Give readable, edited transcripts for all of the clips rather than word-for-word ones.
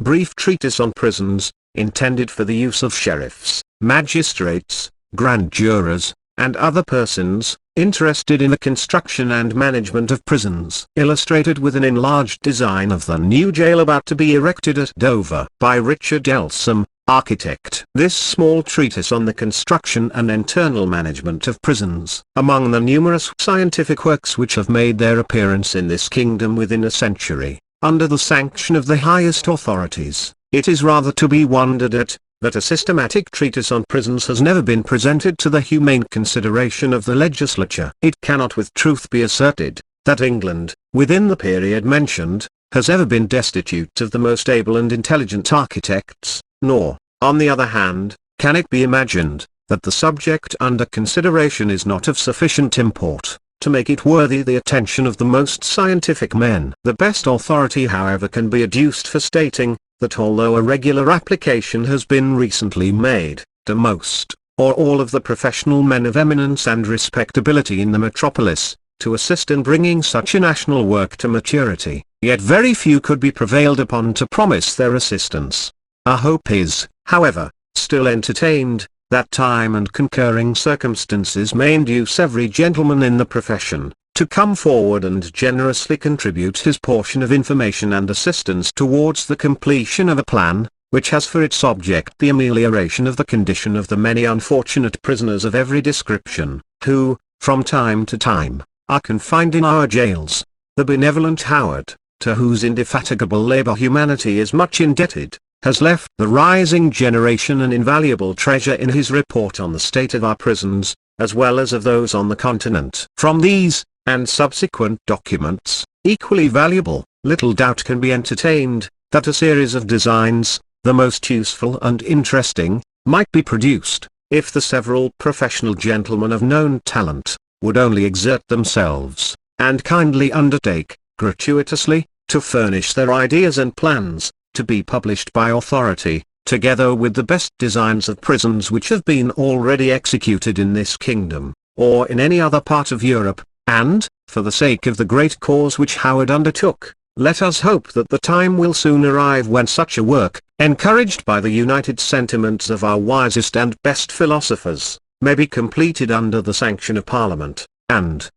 brief treatise on prisons, intended for the use of sheriffs, magistrates, grand jurors, and other persons interested in the construction and management of prisons. Illustrated with an enlarged design of the new jail about to be erected at Dover by Richard Elsom, architect. This small treatise on the construction and internal management of prisons. Among the numerous scientific works which have made their appearance in this kingdom within a century, under the sanction of the highest authorities, it is rather to be wondered at, that a systematic treatise on prisons has never been presented to the humane consideration of the legislature. It cannot with truth be asserted, that England, within the period mentioned, has ever been destitute of the most able and intelligent architects, nor, on the other hand, can it be imagined, that the subject under consideration is not of sufficient import, to make it worthy the attention of the most scientific men. The best authority however can be adduced for stating, that although a regular application has been recently made, to most, or all of the professional men of eminence and respectability in the metropolis, to assist in bringing such a national work to maturity, yet very few could be prevailed upon to promise their assistance. Our hope is, however, still entertained, that time and concurring circumstances may induce every gentleman in the profession, to come forward and generously contribute his portion of information and assistance towards the completion of a plan, which has for its object the amelioration of the condition of the many unfortunate prisoners of every description, who, from time to time, are confined in our jails. The benevolent Howard, to whose indefatigable labor humanity is much indebted, has left the rising generation an invaluable treasure in his report on the state of our prisons, as well as of those on the continent. From these, and subsequent documents, equally valuable, little doubt can be entertained, that a series of designs, the most useful and interesting, might be produced, if the several professional gentlemen of known talent, would only exert themselves, and kindly undertake, gratuitously, to furnish their ideas and plans, to be published by authority, together with the best designs of prisons which have been already executed in this kingdom, or in any other part of Europe. And, for the sake of the great cause which Howard undertook, let us hope that the time will soon arrive when such a work, encouraged by the united sentiments of our wisest and best philosophers, may be completed under the sanction of Parliament, and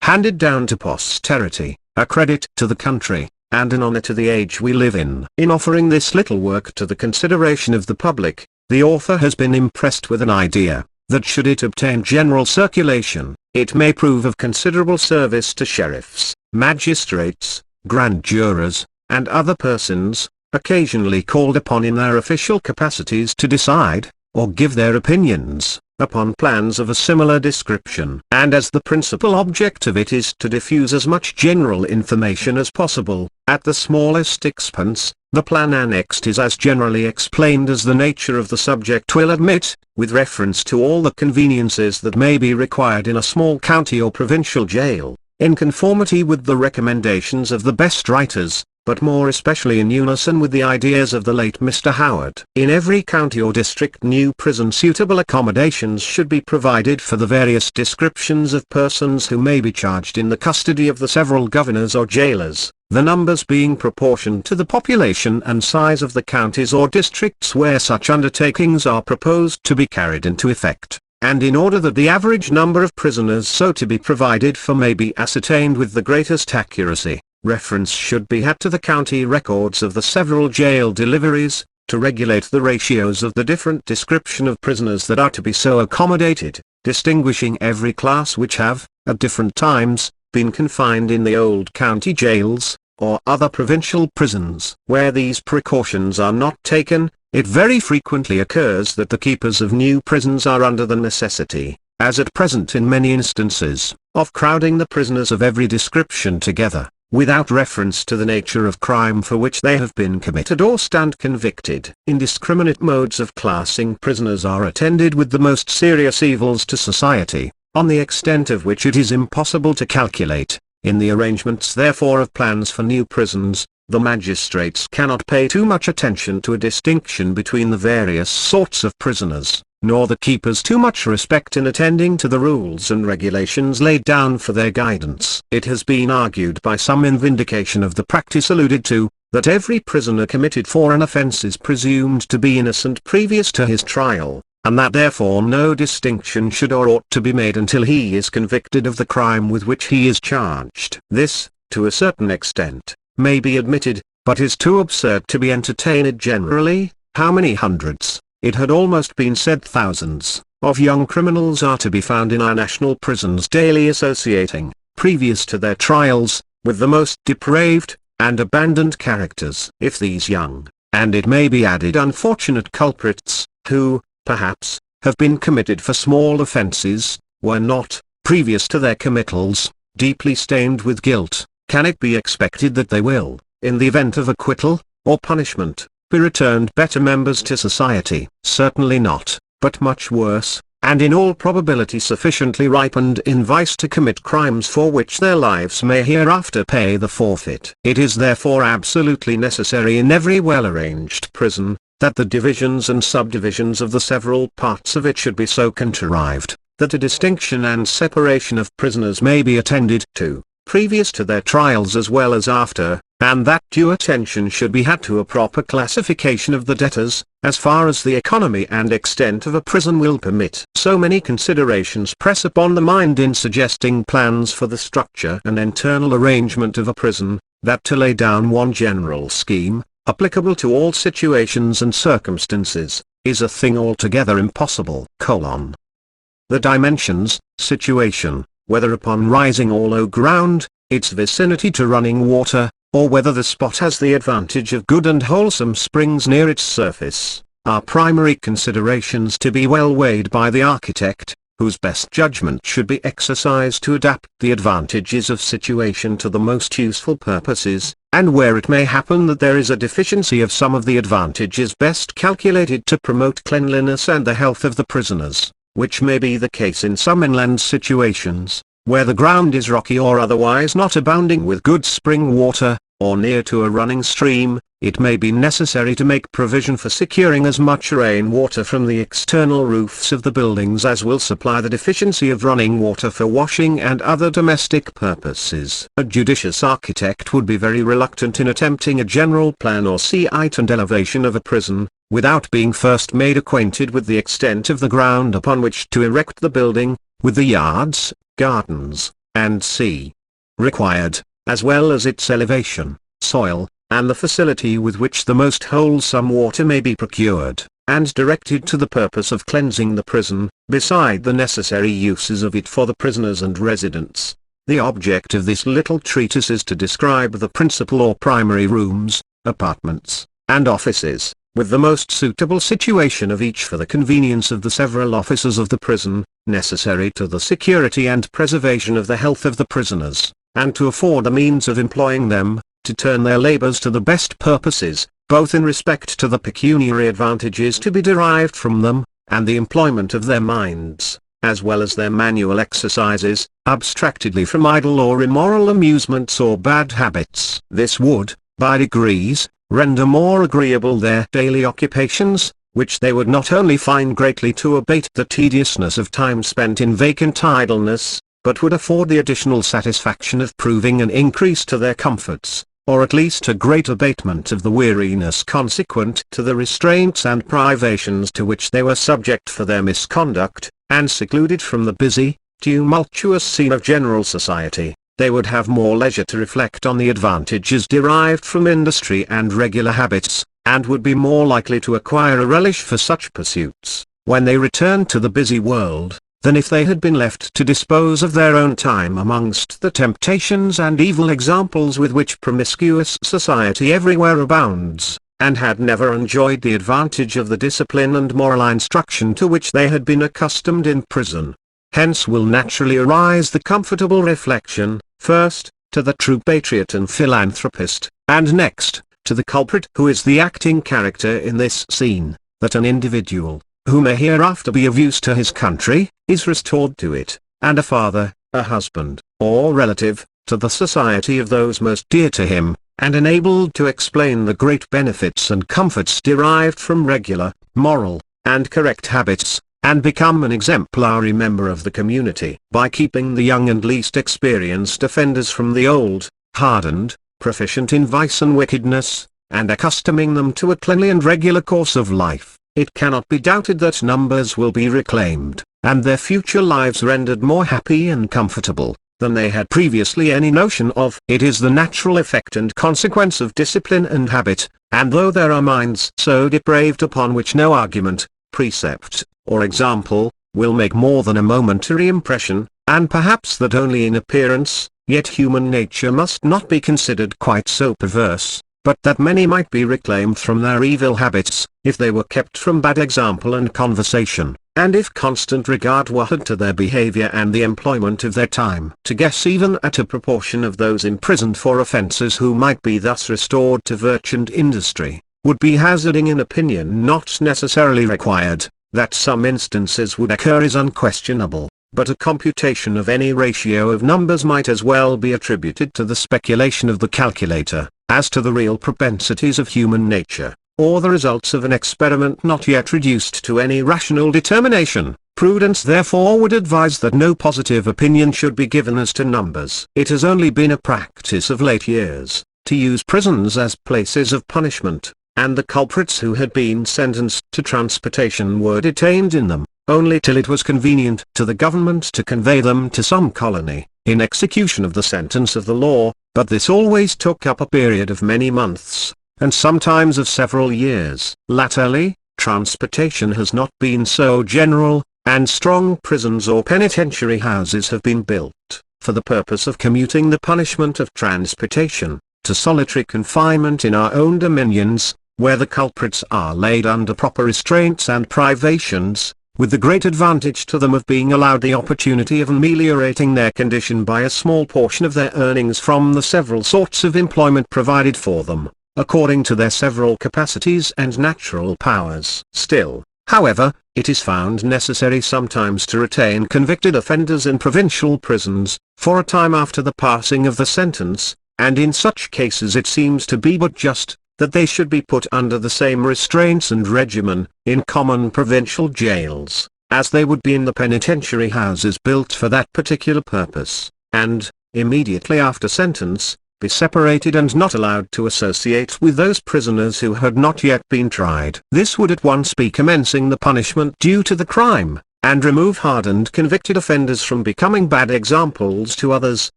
handed down to posterity, a credit to the country, and an honor to the age we live in. In offering this little work to the consideration of the public, the author has been impressed with an idea, that should it obtain general circulation, it may prove of considerable service to sheriffs, magistrates, grand jurors, and other persons, occasionally called upon in their official capacities to decide, or give their opinions, upon plans of a similar description. And as the principal object of it is to diffuse as much general information as possible, at the smallest expense, the plan annexed is as generally explained as the nature of the subject will admit, with reference to all the conveniences that may be required in a small county or provincial jail, in conformity with the recommendations of the best writers, but more especially in unison with the ideas of the late Mr. Howard. In every county or district new prison suitable accommodations should be provided for the various descriptions of persons who may be charged in the custody of the several governors or jailers, the numbers being proportioned to the population and size of the counties or districts where such undertakings are proposed to be carried into effect. And in order that the average number of prisoners so to be provided for may be ascertained with the greatest accuracy, reference should be had to the county records of the several jail deliveries, to regulate the ratios of the different description of prisoners that are to be so accommodated, distinguishing every class which have, at different times, been confined in the old county jails, or other provincial prisons. Where these precautions are not taken, it very frequently occurs that the keepers of new prisons are under the necessity, as at present in many instances, of crowding the prisoners of every description together, without reference to the nature of crime for which they have been committed or stand convicted. Indiscriminate modes of classing prisoners are attended with the most serious evils to society, on the extent of which it is impossible to calculate. In the arrangements therefore of plans for new prisons, the magistrates cannot pay too much attention to a distinction between the various sorts of prisoners, nor the keepers too much respect in attending to the rules and regulations laid down for their guidance. It has been argued by some in vindication of the practice alluded to, that every prisoner committed for an offence is presumed to be innocent previous to his trial, and that therefore no distinction should or ought to be made until he is convicted of the crime with which he is charged. This, to a certain extent, may be admitted, but is too absurd to be entertained generally. How many hundreds, it had almost been said thousands, of young criminals are to be found in our national prisons daily associating, previous to their trials, with the most depraved and abandoned characters. If these young, and it may be added unfortunate culprits, who, perhaps, have been committed for small offences, were not, previous to their committals, deeply stained with guilt, can it be expected that they will, in the event of acquittal, or punishment, be returned better members to society? Certainly not, but much worse, and in all probability sufficiently ripened in vice to commit crimes for which their lives may hereafter pay the forfeit. It is therefore absolutely necessary in every well-arranged prison, that the divisions and subdivisions of the several parts of it should be so contrived, that a distinction and separation of prisoners may be attended to, previous to their trials as well as after, and that due attention should be had to a proper classification of the debtors, as far as the economy and extent of a prison will permit. So many considerations press upon the mind in suggesting plans for the structure and internal arrangement of a prison, that to lay down one general scheme, applicable to all situations and circumstances, is a thing altogether impossible. The dimensions, situation, whether upon rising or low ground, its vicinity to running water, or whether the spot has the advantage of good and wholesome springs near its surface, are primary considerations to be well weighed by the architect, whose best judgment should be exercised to adapt the advantages of situation to the most useful purposes, and where it may happen that there is a deficiency of some of the advantages best calculated to promote cleanliness and the health of the prisoners, which may be the case in some inland situations, where the ground is rocky or otherwise not abounding with good spring water, or near to a running stream, it may be necessary to make provision for securing as much rain water from the external roofs of the buildings as will supply the deficiency of running water for washing and other domestic purposes. A judicious architect would be very reluctant in attempting a general plan or height and elevation of a prison, without being first made acquainted with the extent of the ground upon which to erect the building, with the yards, gardens, and sea required, as well as its elevation, soil, and the facility with which the most wholesome water may be procured, and directed to the purpose of cleansing the prison, beside the necessary uses of it for the prisoners and residents. The object of this little treatise is to describe the principal or primary rooms, apartments, and offices, with the most suitable situation of each for the convenience of the several officers of the prison, necessary to the security and preservation of the health of the prisoners, and to afford a means of employing them, to turn their labours to the best purposes, both in respect to the pecuniary advantages to be derived from them, and the employment of their minds, as well as their manual exercises, abstractedly from idle or immoral amusements or bad habits. This would, by degrees, render more agreeable their daily occupations, which they would not only find greatly to abate the tediousness of time spent in vacant idleness, but would afford the additional satisfaction of proving an increase to their comforts, or at least a great abatement of the weariness consequent to the restraints and privations to which they were subject for their misconduct, and secluded from the busy, tumultuous scene of general society. They would have more leisure to reflect on the advantages derived from industry and regular habits, and would be more likely to acquire a relish for such pursuits, when they returned to the busy world, than if they had been left to dispose of their own time amongst the temptations and evil examples with which promiscuous society everywhere abounds, and had never enjoyed the advantage of the discipline and moral instruction to which they had been accustomed in prison. Hence will naturally arise the comfortable reflection, first, to the true patriot and philanthropist, and next, to the culprit who is the acting character in this scene, that an individual, who may hereafter be of use to his country, is restored to it, and a father, a husband, or relative, to the society of those most dear to him, and enabled to explain the great benefits and comforts derived from regular, moral, and correct habits, and become an exemplary member of the community. By keeping the young and least experienced offenders from the old, hardened, proficient in vice and wickedness, and accustoming them to a cleanly and regular course of life, it cannot be doubted that numbers will be reclaimed, and their future lives rendered more happy and comfortable than they had previously any notion of. It is the natural effect and consequence of discipline and habit, and though there are minds so depraved upon which no argument, precept, or example, will make more than a momentary impression, and perhaps that only in appearance, yet human nature must not be considered quite so perverse, but that many might be reclaimed from their evil habits, if they were kept from bad example and conversation, and if constant regard were had to their behavior and the employment of their time. To guess even at a proportion of those imprisoned for offences who might be thus restored to virtue and industry, would be hazarding an opinion not necessarily required. That some instances would occur is unquestionable, but a computation of any ratio of numbers might as well be attributed to the speculation of the calculator, as to the real propensities of human nature, or the results of an experiment not yet reduced to any rational determination. Prudence therefore would advise that no positive opinion should be given as to numbers. It has only been a practice of late years, to use prisons as places of punishment, and the culprits who had been sentenced to transportation were detained in them, only till it was convenient to the government to convey them to some colony, in execution of the sentence of the law, but this always took up a period of many months, and sometimes of several years. Latterly, transportation has not been so general, and strong prisons or penitentiary houses have been built, for the purpose of commuting the punishment of transportation, to solitary confinement in our own dominions, where the culprits are laid under proper restraints and privations, with the great advantage to them of being allowed the opportunity of ameliorating their condition by a small portion of their earnings from the several sorts of employment provided for them, according to their several capacities and natural powers. Still, however, it is found necessary sometimes to retain convicted offenders in provincial prisons, for a time after the passing of the sentence, and in such cases it seems to be but just, that they should be put under the same restraints and regimen, in common provincial jails, as they would be in the penitentiary houses built for that particular purpose, and, immediately after sentence, be separated and not allowed to associate with those prisoners who had not yet been tried. This would at once be commencing the punishment due to the crime, and remove hardened convicted offenders from becoming bad examples to others,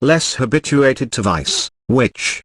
less habituated to vice, which,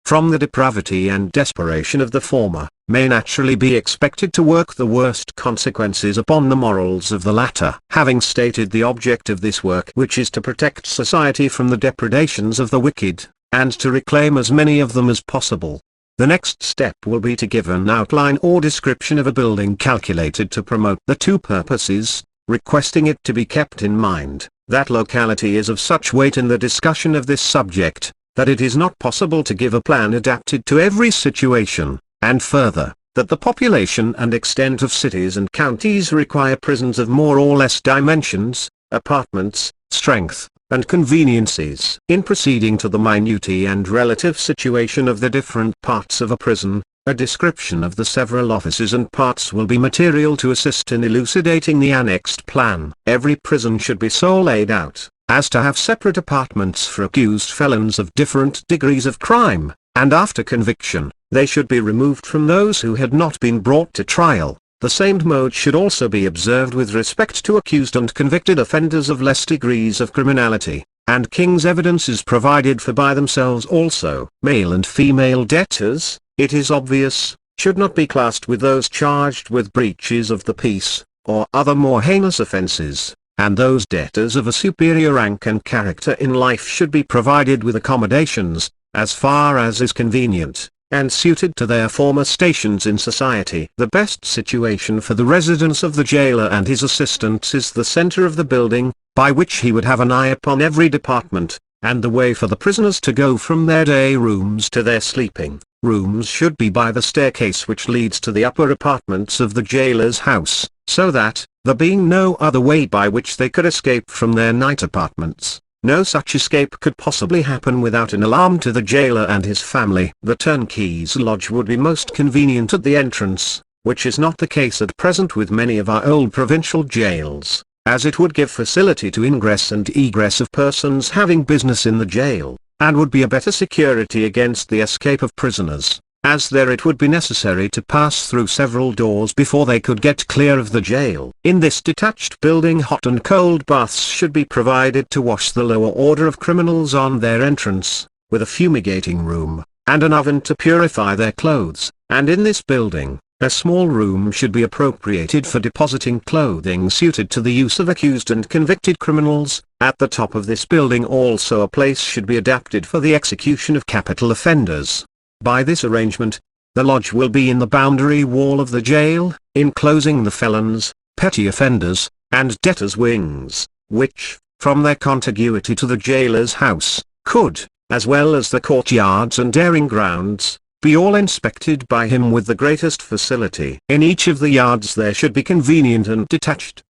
from the depravity and desperation of the former, may naturally be expected to work the worst consequences upon the morals of the latter. Having stated the object of this work, which is to protect society from the depredations of the wicked, and to reclaim as many of them as possible, the next step will be to give an outline or description of a building calculated to promote the two purposes, requesting it to be kept in mind that locality is of such weight in the discussion of this subject, that it is not possible to give a plan adapted to every situation, and further, that the population and extent of cities and counties require prisons of more or less dimensions, apartments, strength, and conveniences. In proceeding to the minutiae and relative situation of the different parts of a prison, a description of the several offices and parts will be material to assist in elucidating the annexed plan. Every prison should be so laid out as to have separate apartments for accused felons of different degrees of crime, and after conviction, they should be removed from those who had not been brought to trial. The same mode should also be observed with respect to accused and convicted offenders of less degrees of criminality, and King's evidence is provided for by themselves also. Male and female debtors, it is obvious, should not be classed with those charged with breaches of the peace, or other more heinous offences, and those debtors of a superior rank and character in life should be provided with accommodations, as far as is convenient, and suited to their former stations in society. The best situation for the residence of the jailer and his assistants is the centre of the building, by which he would have an eye upon every department, and the way for the prisoners to go from their day rooms to their sleeping rooms should be by the staircase which leads to the upper apartments of the jailer's house, so that, there being no other way by which they could escape from their night apartments, no such escape could possibly happen without an alarm to the jailer and his family. The turnkey's lodge would be most convenient at the entrance, which is not the case at present with many of our old provincial jails, as it would give facility to ingress and egress of persons having business in the jail, and would be a better security against the escape of prisoners, as there it would be necessary to pass through several doors before they could get clear of the jail. In this detached building hot and cold baths should be provided to wash the lower order of criminals on their entrance, with a fumigating room, and an oven to purify their clothes, and in this building, a small room should be appropriated for depositing clothing suited to the use of accused and convicted criminals. At the top of this building also a place should be adapted for the execution of capital offenders. By this arrangement, the lodge will be in the boundary wall of the jail, enclosing the felons, petty offenders, and debtors' wings, which, from their contiguity to the jailer's house, could, as well as the courtyards and airing grounds, be all inspected by him with the greatest facility. In each of the yards there should be convenient and detached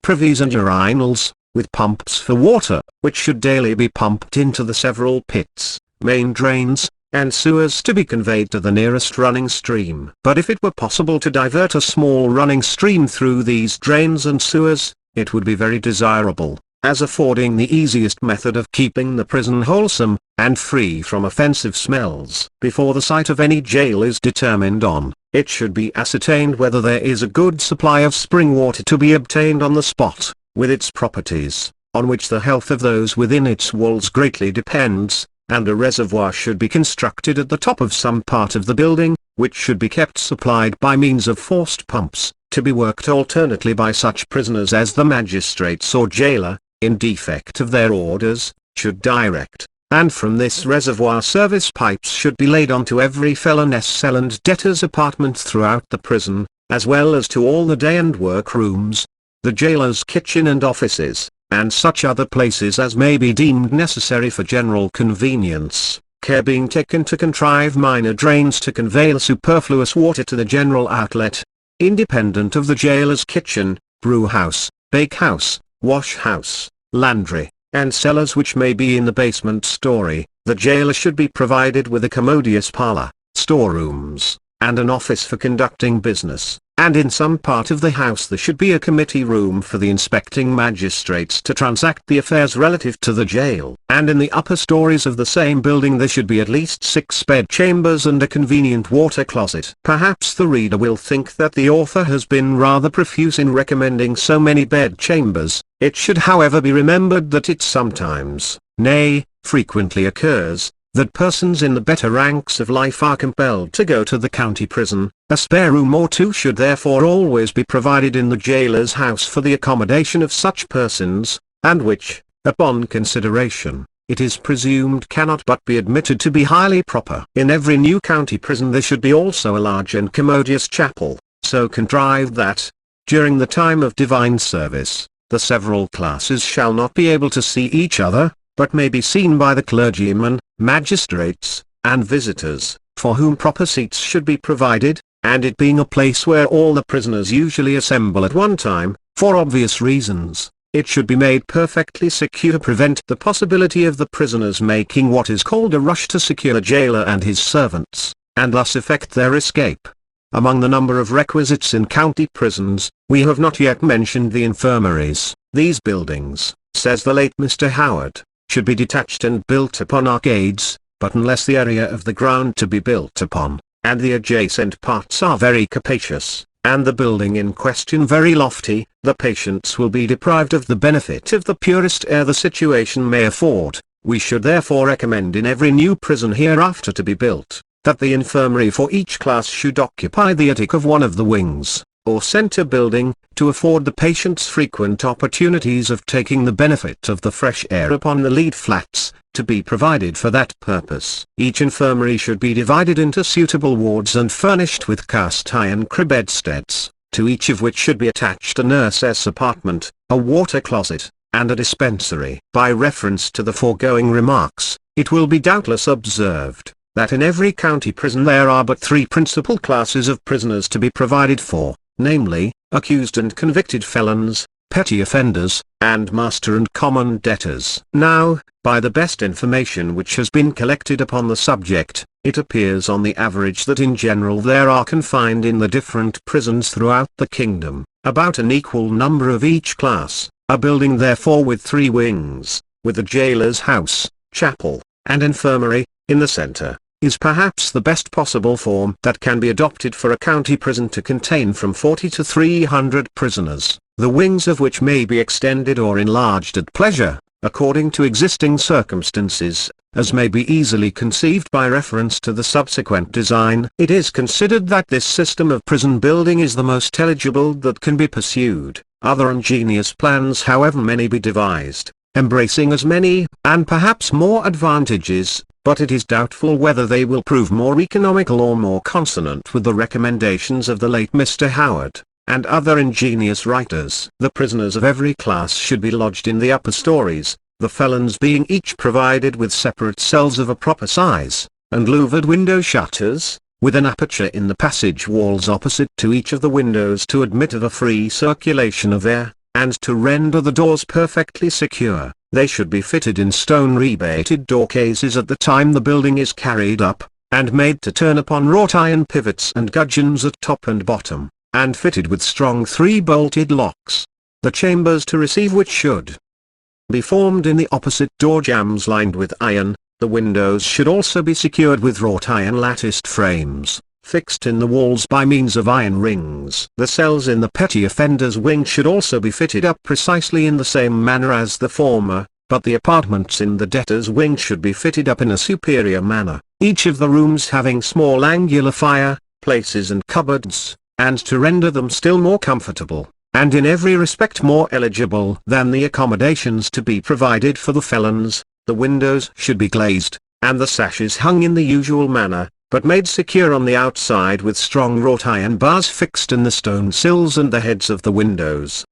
privies and urinals, with pumps for water, which should daily be pumped into the several pits, main drains, and sewers to be conveyed to the nearest running stream. But if it were possible to divert a small running stream through these drains and sewers, it would be very desirable, as affording the easiest method of keeping the prison wholesome, and free from offensive smells. Before the site of any jail is determined on, it should be ascertained whether there is a good supply of spring water to be obtained on the spot, with its properties, on which the health of those within its walls greatly depends, and a reservoir should be constructed at the top of some part of the building, which should be kept supplied by means of forced pumps, to be worked alternately by such prisoners as the magistrates or jailer, in defect of their orders, should direct, and from this reservoir service pipes should be laid on to every felon's cell and debtor's apartment throughout the prison, as well as to all the day and work rooms, the jailer's kitchen and offices, and such other places as may be deemed necessary for general convenience, care being taken to contrive minor drains to convey the superfluous water to the general outlet, independent of the jailer's kitchen, brew-house, bake-house, wash-house, laundry, and cellars which may be in the basement story. The jailer should be provided with a commodious parlor, storerooms, and an office for conducting business, and in some part of the house there should be a committee room for the inspecting magistrates to transact the affairs relative to the jail. And in the upper stories of the same building there should be at least 6 bed chambers and a convenient water closet. Perhaps the reader will think that the author has been rather profuse in recommending so many bed chambers. It should however be remembered that it sometimes, nay, frequently occurs, that persons in the better ranks of life are compelled to go to the county prison. A spare room or two should therefore always be provided in the jailer's house for the accommodation of such persons, and which, upon consideration, it is presumed cannot but be admitted to be highly proper. In every new county prison there should be also a large and commodious chapel, so contrived that, during the time of divine service, the several classes shall not be able to see each other, but may be seen by the clergymen, magistrates, and visitors, for whom proper seats should be provided, and it being a place where all the prisoners usually assemble at one time, for obvious reasons, it should be made perfectly secure to prevent the possibility of the prisoners making what is called a rush to secure the jailer and his servants, and thus effect their escape. Among the number of requisites in county prisons, we have not yet mentioned the infirmaries. These buildings, says the late Mr. Howard, should be detached and built upon arcades, but unless the area of the ground to be built upon, and the adjacent parts are very capacious, and the building in question very lofty, the patients will be deprived of the benefit of the purest air the situation may afford. We should therefore recommend in every new prison hereafter to be built, that the infirmary for each class should occupy the attic of one of the wings, or centre building, to afford the patients frequent opportunities of taking the benefit of the fresh air upon the lead flats, to be provided for that purpose. Each infirmary should be divided into suitable wards and furnished with cast iron bedsteads, to each of which should be attached a nurse's apartment, a water closet, and a dispensary. By reference to the foregoing remarks, it will be doubtless observed, that in every county prison there are but 3 principal classes of prisoners to be provided for, namely, accused and convicted felons, petty offenders, and master and common debtors. Now, by the best information which has been collected upon the subject, it appears on the average that in general there are confined in the different prisons throughout the kingdom, about an equal number of each class, a building therefore with 3 wings, with a jailer's house, chapel, and infirmary, in the center, is perhaps the best possible form that can be adopted for a county prison to contain from 40 to 300 prisoners, the wings of which may be extended or enlarged at pleasure, according to existing circumstances, as may be easily conceived by reference to the subsequent design. It is considered that this system of prison building is the most eligible that can be pursued, other ingenious plans however many be devised, embracing as many, and perhaps more advantages, but it is doubtful whether they will prove more economical or more consonant with the recommendations of the late Mr. Howard, and other ingenious writers. The prisoners of every class should be lodged in the upper stories, the felons being each provided with separate cells of a proper size, and louvered window shutters, with an aperture in the passage walls opposite to each of the windows to admit of a free circulation of air, and to render the doors perfectly secure. They should be fitted in stone rebated door cases at the time the building is carried up, and made to turn upon wrought iron pivots and gudgeons at top and bottom, and fitted with strong 3-bolted locks. The chambers to receive which should be formed in the opposite door jambs lined with iron. The windows should also be secured with wrought iron latticed frames, fixed in the walls by means of iron rings. The cells in the petty offenders' wing should also be fitted up precisely in the same manner as the former, but the apartments in the debtors' wing should be fitted up in a superior manner, each of the rooms having small angular fire places and cupboards, and to render them still more comfortable, and in every respect more eligible than the accommodations to be provided for the felons, the windows should be glazed, and the sashes hung in the usual manner, but made secure on the outside with strong wrought iron bars fixed in the stone sills and the heads of the windows.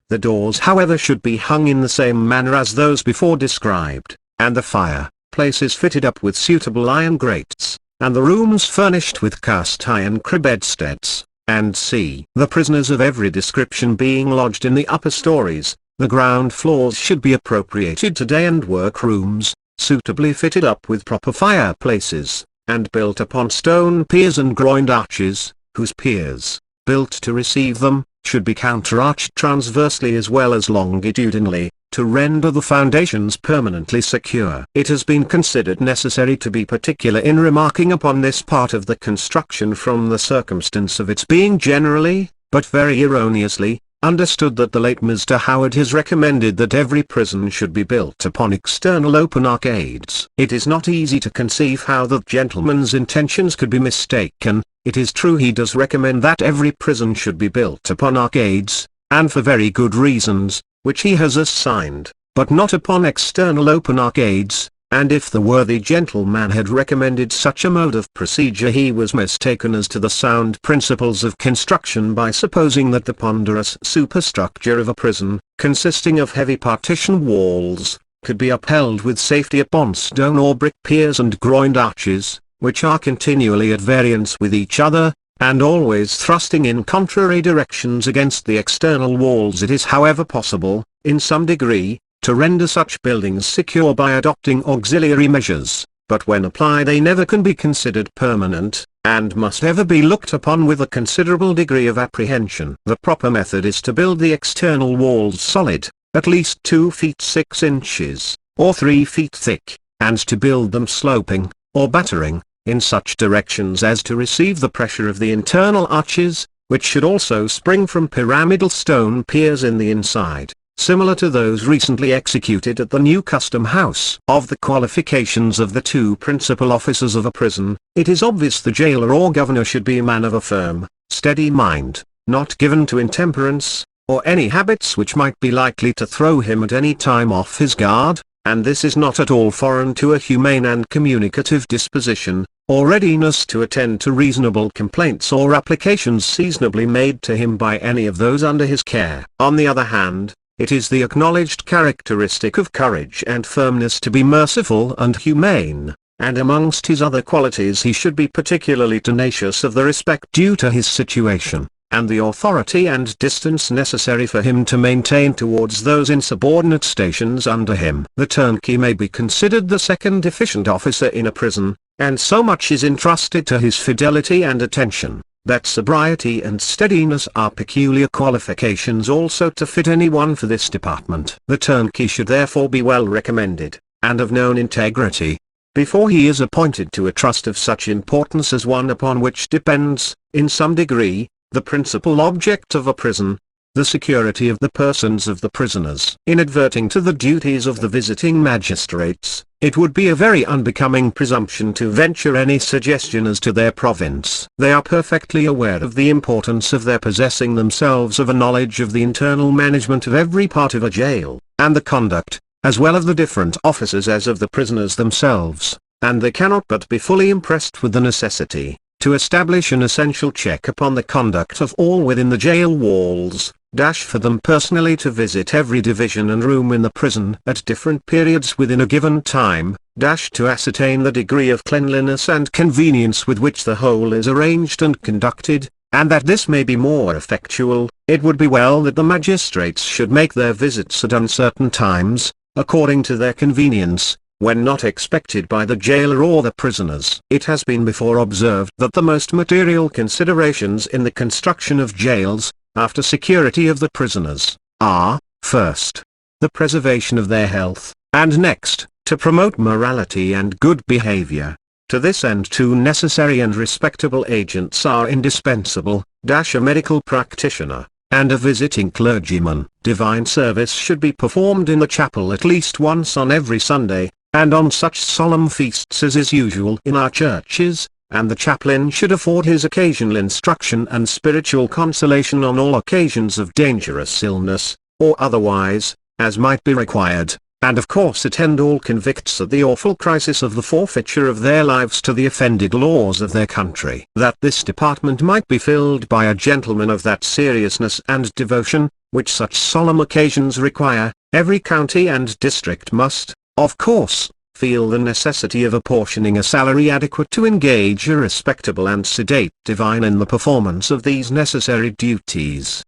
The doors however should be hung in the same manner as those before described, and the fire places fitted up with suitable iron grates, and the rooms furnished with cast iron bedsteads, and c. The prisoners of every description being lodged in the upper stories, the ground floors should be appropriated to day and work rooms, suitably fitted up with proper fireplaces, and built upon stone piers and groined arches, whose piers, built to receive them, should be counterarched transversely as well as longitudinally, to render the foundations permanently secure. It has been considered necessary to be particular in remarking upon this part of the construction from the circumstance of its being generally, but very erroneously, understood that the late Mr. Howard has recommended that every prison should be built upon external open arcades. It is not easy to conceive how that gentleman's intentions could be mistaken. It is true he does recommend that every prison should be built upon arcades, and for very good reasons, which he has assigned, but not upon external open arcades, and if the worthy gentleman had recommended such a mode of procedure he was mistaken as to the sound principles of construction by supposing that the ponderous superstructure of a prison, consisting of heavy partition walls, could be upheld with safety upon stone or brick piers and groined arches, which are continually at variance with each other, and always thrusting in contrary directions against the external walls. It is however possible, in some degree, to render such buildings secure by adopting auxiliary measures, but when applied they never can be considered permanent, and must ever be looked upon with a considerable degree of apprehension. The proper method is to build the external walls solid, at least 2 feet 6 inches, or 3 feet thick, and to build them sloping, or battering, in such directions as to receive the pressure of the internal arches, which should also spring from pyramidal stone piers in the inside, similar to those recently executed at the new Custom House. Of the qualifications of the 2 principal officers of a prison, it is obvious the jailer or governor should be a man of a firm, steady mind, not given to intemperance, or any habits which might be likely to throw him at any time off his guard, and this is not at all foreign to a humane and communicative disposition, or readiness to attend to reasonable complaints or applications seasonably made to him by any of those under his care. On the other hand, it is the acknowledged characteristic of courage and firmness to be merciful and humane, and amongst his other qualities he should be particularly tenacious of the respect due to his situation, and the authority and distance necessary for him to maintain towards those in subordinate stations under him. The turnkey may be considered the second efficient officer in a prison, and so much is entrusted to his fidelity and attention, that sobriety and steadiness are peculiar qualifications also to fit anyone for this department. The turnkey should therefore be well recommended, and of known integrity, before he is appointed to a trust of such importance as one upon which depends, in some degree, the principal object of a prison, the security of the persons of the prisoners. In adverting to the duties of the visiting magistrates, it would be a very unbecoming presumption to venture any suggestion as to their province. They are perfectly aware of the importance of their possessing themselves of a knowledge of the internal management of every part of a jail, and the conduct, as well of the different officers as of the prisoners themselves, and they cannot but be fully impressed with the necessity, to establish an essential check upon the conduct of all within the jail walls, for them personally to visit every division and room in the prison at different periods within a given time, to ascertain the degree of cleanliness and convenience with which the whole is arranged and conducted, and that this may be more effectual, it would be well that the magistrates should make their visits at uncertain times, according to their convenience, when not expected by the jailer or the prisoners. It has been before observed that the most material considerations in the construction of jails, after security of the prisoners, are, first, the preservation of their health, and next, to promote morality and good behavior. To this end two necessary and respectable agents are indispensable, a medical practitioner, and a visiting clergyman. Divine service should be performed in the chapel at least once on every Sunday, and on such solemn feasts as is usual in our churches, and the chaplain should afford his occasional instruction and spiritual consolation on all occasions of dangerous illness, or otherwise, as might be required, and of course attend all convicts at the awful crisis of the forfeiture of their lives to the offended laws of their country. That this department might be filled by a gentleman of that seriousness and devotion, which such solemn occasions require, every county and district must, of course, feel the necessity of apportioning a salary adequate to engage a respectable and sedate divine in the performance of these necessary duties.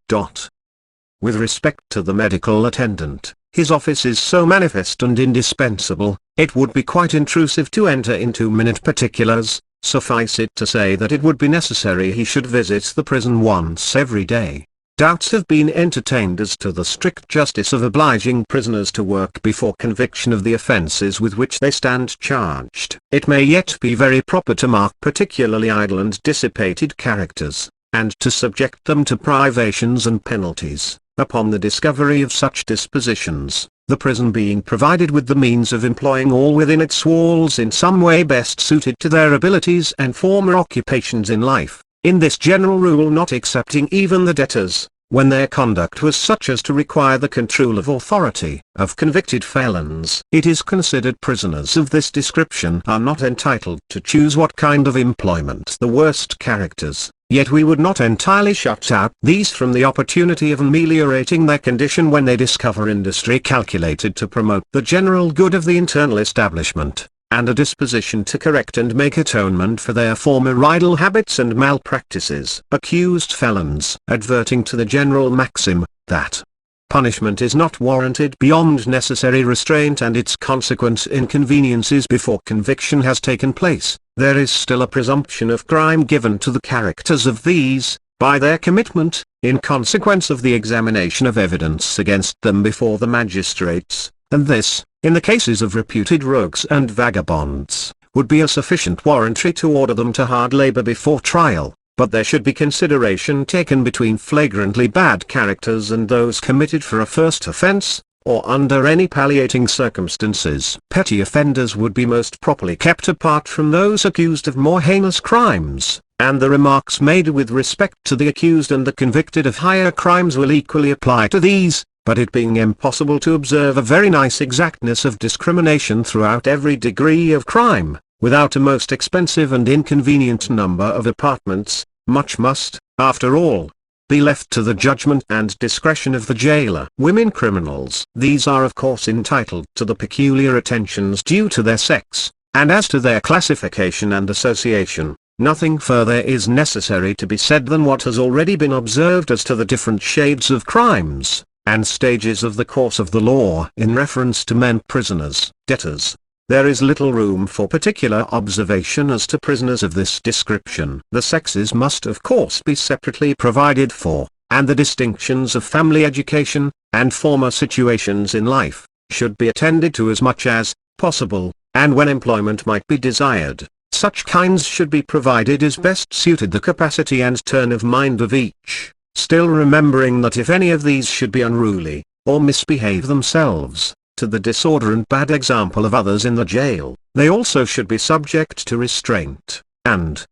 With respect to the medical attendant, his office is so manifest and indispensable, it would be quite intrusive to enter into minute particulars. Suffice it to say that it would be necessary he should visit the prison once every day. Doubts have been entertained as to the strict justice of obliging prisoners to work before conviction of the offences with which they stand charged. It may yet be very proper to mark particularly idle and dissipated characters, and to subject them to privations and penalties, upon the discovery of such dispositions, the prison being provided with the means of employing all within its walls in some way best suited to their abilities and former occupations in life. In this general rule not excepting even the debtors, when their conduct was such as to require the control of authority, of convicted felons. It is considered prisoners of this description are not entitled to choose what kind of employment the worst characters, yet we would not entirely shut out these from the opportunity of ameliorating their condition when they discover industry calculated to promote the general good of the internal establishment, and a disposition to correct and make atonement for their former idle habits and malpractices. Accused felons, adverting to the general maxim, that punishment is not warranted beyond necessary restraint and its consequent inconveniences before conviction has taken place, there is still a presumption of crime given to the characters of these, by their commitment, in consequence of the examination of evidence against them before the magistrates, and this, in the cases of reputed rogues and vagabonds, would be a sufficient warrantry to order them to hard labor before trial, but there should be consideration taken between flagrantly bad characters and those committed for a first offense, or under any palliating circumstances. Petty offenders would be most properly kept apart from those accused of more heinous crimes, and the remarks made with respect to the accused and the convicted of higher crimes will equally apply to these. But it being impossible to observe a very nice exactness of discrimination throughout every degree of crime, without a most expensive and inconvenient number of apartments, much must, after all, be left to the judgment and discretion of the jailer. Women criminals. These are of course entitled to the peculiar attentions due to their sex, and as to their classification and association, nothing further is necessary to be said than what has already been observed as to the different shades of crimes and stages of the course of the law in reference to men prisoners, debtors. There is little room for particular observation as to prisoners of this description. The sexes must of course be separately provided for, and the distinctions of family education, and former situations in life, should be attended to as much as, possible, and when employment might be desired, such kinds should be provided as best suited the capacity and turn of mind of each, still remembering that if any of these should be unruly, or misbehave themselves, to the disorder and bad example of others in the jail, they also should be subject to restraint, and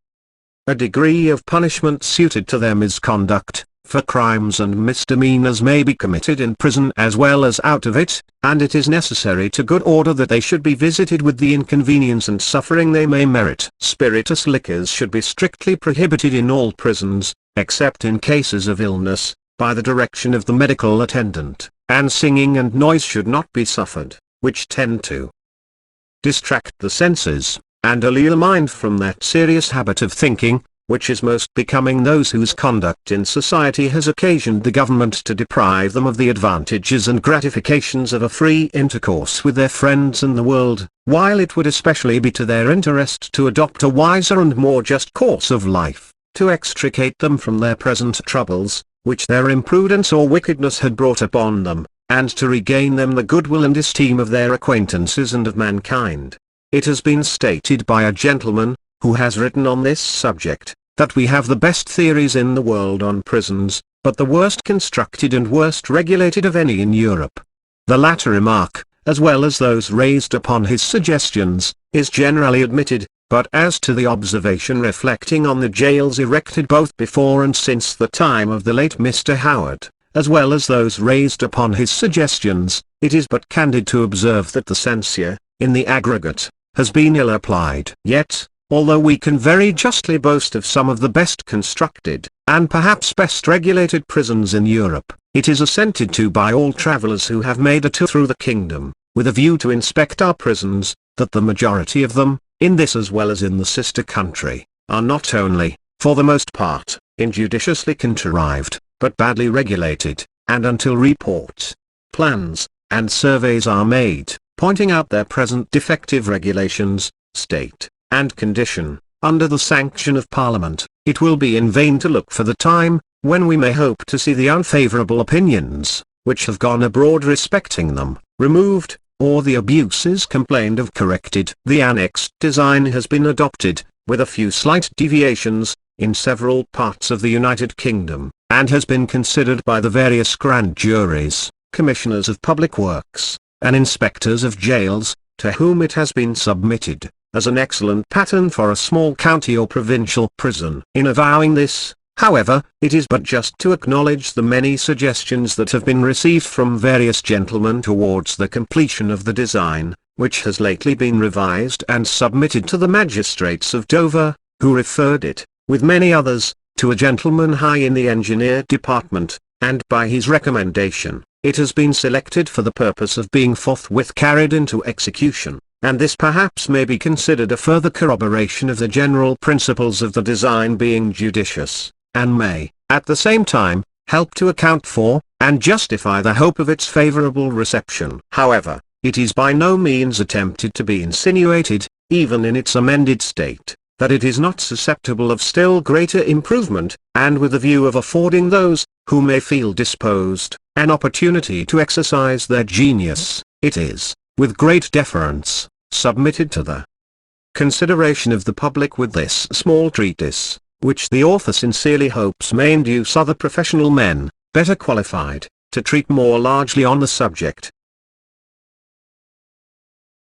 a degree of punishment suited to their misconduct, for crimes and misdemeanors may be committed in prison as well as out of it, and it is necessary to good order that they should be visited with the inconvenience and suffering they may merit. Spirituous liquors should be strictly prohibited in all prisons, except in cases of illness, by the direction of the medical attendant, and singing and noise should not be suffered, which tend to distract the senses, and allure the mind from that serious habit of thinking, which is most becoming those whose conduct in society has occasioned the government to deprive them of the advantages and gratifications of a free intercourse with their friends and the world, while it would especially be to their interest to adopt a wiser and more just course of life, to extricate them from their present troubles, which their imprudence or wickedness had brought upon them, and to regain them the goodwill and esteem of their acquaintances and of mankind. It has been stated by a gentleman, who has written on this subject, that we have the best theories in the world on prisons, but the worst constructed and worst regulated of any in Europe. The latter remark, as well as those raised upon his suggestions, is generally admitted, but as to the observation reflecting on the jails erected both before and since the time of the late Mr. Howard, as well as those raised upon his suggestions, it is but candid to observe that the censure, in the aggregate, has been ill applied. Yet, although we can very justly boast of some of the best constructed, and perhaps best regulated prisons in Europe, it is assented to by all travellers who have made a tour through the kingdom, with a view to inspect our prisons, that the majority of them, in this as well as in the sister country, are not only, for the most part, injudiciously contrived, but badly regulated, and until reports, plans, and surveys are made, pointing out their present defective regulations, state, and condition, under the sanction of Parliament, it will be in vain to look for the time, when we may hope to see the unfavourable opinions, which have gone abroad respecting them, removed, or the abuses complained of corrected. The annexed design has been adopted, with a few slight deviations, in several parts of the United Kingdom, and has been considered by the various grand juries, commissioners of public works, and inspectors of jails, to whom it has been submitted, as an excellent pattern for a small county or provincial prison. In avowing this, however, it is but just to acknowledge the many suggestions that have been received from various gentlemen towards the completion of the design, which has lately been revised and submitted to the magistrates of Dover, who referred it, with many others, to a gentleman high in the engineer department, and by his recommendation, it has been selected for the purpose of being forthwith carried into execution. And this perhaps may be considered a further corroboration of the general principles of the design being judicious, and may, at the same time, help to account for, and justify the hope of its favourable reception. However, it is by no means attempted to be insinuated, even in its amended state, that it is not susceptible of still greater improvement, and with the view of affording those, who may feel disposed, an opportunity to exercise their genius, it is, with great deference, submitted to the consideration of the public with this small treatise, which the author sincerely hopes may induce other professional men, better qualified, to treat more largely on the subject,